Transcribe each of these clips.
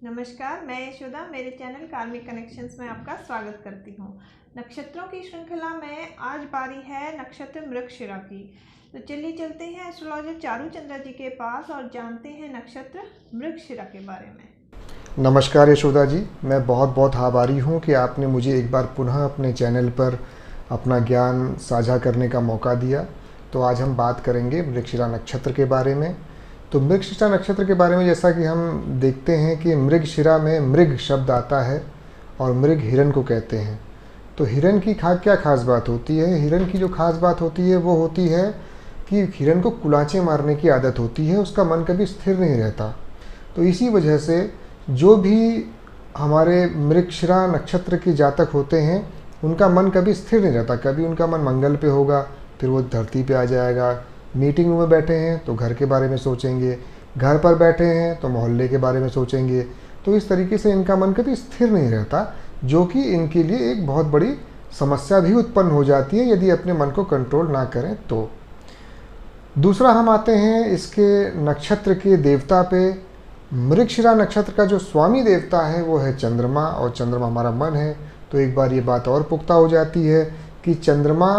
नमस्कार, मैं यशोदा मेरे चैनल कार्मिक कनेक्शंस में आपका स्वागत करती हूँ। नक्षत्रों की श्रृंखला में आज बारी है नक्षत्र मृगशिरा की। तो चलिए चलते हैं एस्ट्रोलॉजर चारू चंद्रा जी के पास और जानते हैं नक्षत्र मृगशिरा के बारे में। नमस्कार यशोदा जी, मैं बहुत बहुत आभारी हूँ कि आपने मुझे एक बार पुनः अपने चैनल पर अपना ज्ञान साझा करने का मौका दिया। तो आज हम बात करेंगे मृगशिरा नक्षत्र के बारे में। तो मृगशिरा नक्षत्र के बारे में जैसा कि हम देखते हैं कि मृगशिरा में मृग शब्द आता है और मृग हिरण को कहते हैं। तो हिरण की क्या खास बात होती है? हिरण की जो खास बात होती है वो होती है कि हिरण को कुलाचे मारने की आदत होती है, उसका मन कभी स्थिर नहीं रहता। तो इसी वजह से जो भी हमारे मृगशिरा नक्षत्र के जातक होते हैं उनका मन कभी स्थिर नहीं रहता। कभी उनका मन मंगल पे होगा, फिर वो धरती पे आ जाएगा। मीटिंग में बैठे हैं तो घर के बारे में सोचेंगे, घर पर बैठे हैं तो मोहल्ले के बारे में सोचेंगे। तो इस तरीके से इनका मन कभी स्थिर नहीं रहता, जो कि इनके लिए एक बहुत बड़ी समस्या भी उत्पन्न हो जाती है यदि अपने मन को कंट्रोल ना करें तो। दूसरा हम आते हैं इसके नक्षत्र के देवता पे। मृगशिरा नक्षत्र का जो स्वामी देवता है वो है चंद्रमा, और चंद्रमा हमारा मन है। तो एक बार ये बात और पुख्ता हो जाती है कि चंद्रमा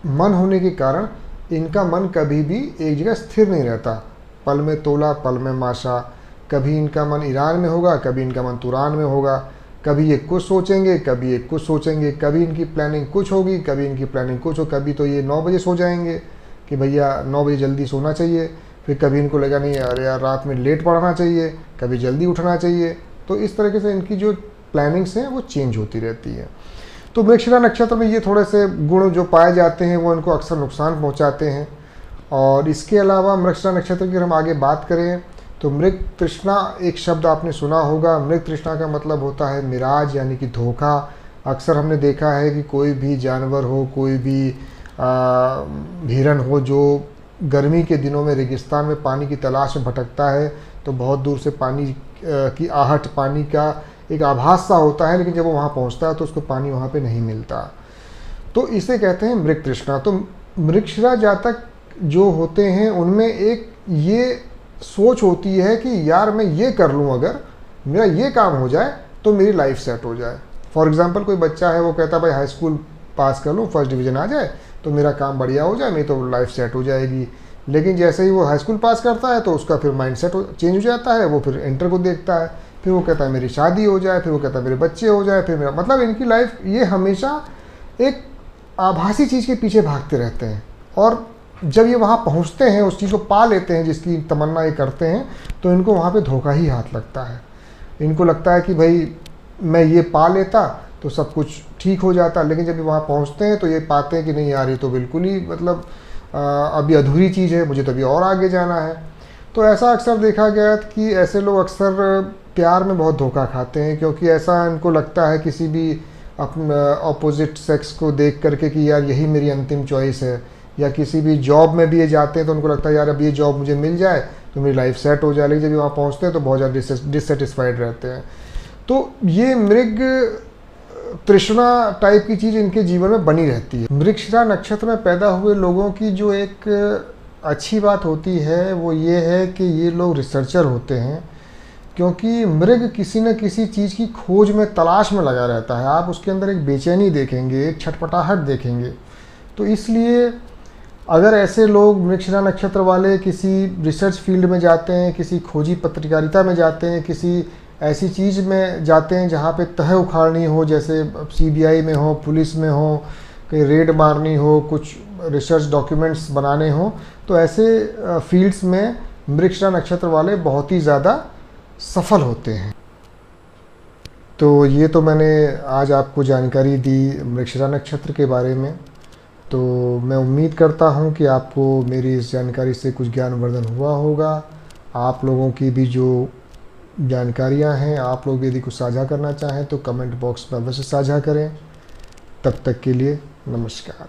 मन होने के कारण इनका मन कभी भी एक जगह स्थिर नहीं रहता। पल में तोला पल में माशा। कभी इनका मन ईरान में होगा, कभी इनका मन तुरान में होगा। कभी ये कुछ सोचेंगे, कभी ये कुछ सोचेंगे। कभी इनकी प्लानिंग कुछ होगी, कभी इनकी प्लानिंग कुछ हो। कभी तो ये 9 बजे सो जाएंगे कि भैया 9 बजे जल्दी सोना चाहिए। फिर कभी इनको लगा नहीं अरे यार रात में लेट पढ़ना चाहिए, कभी जल्दी उठना चाहिए। तो इस तरीके से इनकी जो प्लानिंग्स हैं वो चेंज होती रहती है। तो मृगशिरा नक्षत्र में ये थोड़े से गुण जो पाए जाते हैं वो इनको अक्सर नुकसान पहुंचाते हैं। और इसके अलावा मृगशिरा नक्षत्र की हम आगे बात करें तो मृग तृष्णा एक शब्द आपने सुना होगा। मृग तृष्णा का मतलब होता है मिराज, यानी कि धोखा। अक्सर हमने देखा है कि कोई भी जानवर हो, कोई भी हिरण हो जो गर्मी के दिनों में रेगिस्तान में पानी की तलाश में भटकता है, तो बहुत दूर से पानी की आहट, पानी का एक आभास सा होता है, लेकिन जब वो वहाँ पहुँचता है तो उसको पानी वहाँ पे नहीं मिलता। तो इसे कहते हैं मृग तृष्णा। तो मृगशिरा जातक जो होते हैं उनमें एक ये सोच होती है कि यार मैं ये कर लूँ, अगर मेरा ये काम हो जाए तो मेरी लाइफ सेट हो जाए। फॉर एग्जांपल कोई बच्चा है वो कहता है भाई हाई स्कूल पास कर लूँ, फर्स्ट डिवीज़न आ जाए तो मेरा काम बढ़िया हो जाए, मेरी तो लाइफ सेट हो जाएगी। लेकिन जैसे ही वो हाई स्कूल पास करता है तो उसका फिर माइंड सेट चेंज हो जाता है। वो फिर इंटर को देखता है, फिर वो कहता है मेरी शादी हो जाए, फिर वो कहता है मेरे बच्चे हो जाए, फिर मेरा मतलब इनकी लाइफ ये हमेशा एक आभासी चीज़ के पीछे भागते रहते हैं। और जब ये वहाँ पहुँचते हैं, उस चीज़ को पा लेते हैं जिसकी तमन्ना ये करते हैं, तो इनको वहाँ पे धोखा ही हाथ लगता है। इनको लगता है कि भाई मैं ये पा लेता तो सब कुछ ठीक हो जाता। लेकिन जब ये वहाँ पहुँचते हैं तो ये पाते हैं कि नहीं यार ये तो बिल्कुल ही मतलब अभी अधूरी चीज़ है, मुझे तो अभी और आगे जाना है। तो ऐसा अक्सर देखा गया कि ऐसे लोग अक्सर प्यार में बहुत धोखा खाते हैं, क्योंकि ऐसा इनको लगता है किसी भी अपने ऑपोजिट सेक्स को देख करके कि यार यही मेरी अंतिम चॉइस है। या किसी भी जॉब में भी ये जाते हैं तो उनको लगता है यार अब ये जॉब मुझे मिल जाए तो मेरी लाइफ सेट हो जाए। लेकिन जब वहाँ पहुँचते हैं तो बहुत ज़्यादा डिससेटिस्फाइड रहते हैं। तो ये मृग तृष्णा टाइप की चीज़ इनके जीवन में बनी रहती है। मृगशिरा नक्षत्र में पैदा हुए लोगों की जो एक अच्छी बात होती है वो ये है कि ये लोग रिसर्चर होते हैं, क्योंकि मृग किसी न किसी चीज़ की खोज में, तलाश में लगा रहता है। आप उसके अंदर एक बेचैनी देखेंगे, एक छटपटाहट देखेंगे। तो इसलिए अगर ऐसे लोग मृगशिरा नक्षत्र वाले किसी रिसर्च फील्ड में जाते हैं, किसी खोजी पत्रकारिता में जाते हैं, किसी ऐसी चीज़ में जाते हैं जहाँ पे तह उखाड़नी हो, जैसे सीबीआई में हो, पुलिस में हो, कहीं रेड मारनी हो, कुछ रिसर्च डॉक्यूमेंट्स बनाने हो, तो ऐसे फील्ड्स में मृगशिरा नक्षत्र वाले बहुत ही ज़्यादा सफल होते हैं। तो ये तो मैंने आज आपको जानकारी दी मृगशिरा नक्षत्र के बारे में। तो मैं उम्मीद करता हूँ कि आपको मेरी इस जानकारी से कुछ ज्ञानवर्धन हुआ होगा। आप लोगों की भी जो जानकारियाँ हैं, आप लोग यदि कुछ साझा करना चाहें तो कमेंट बॉक्स में अवश्य साझा करें। तब तक के लिए नमस्कार।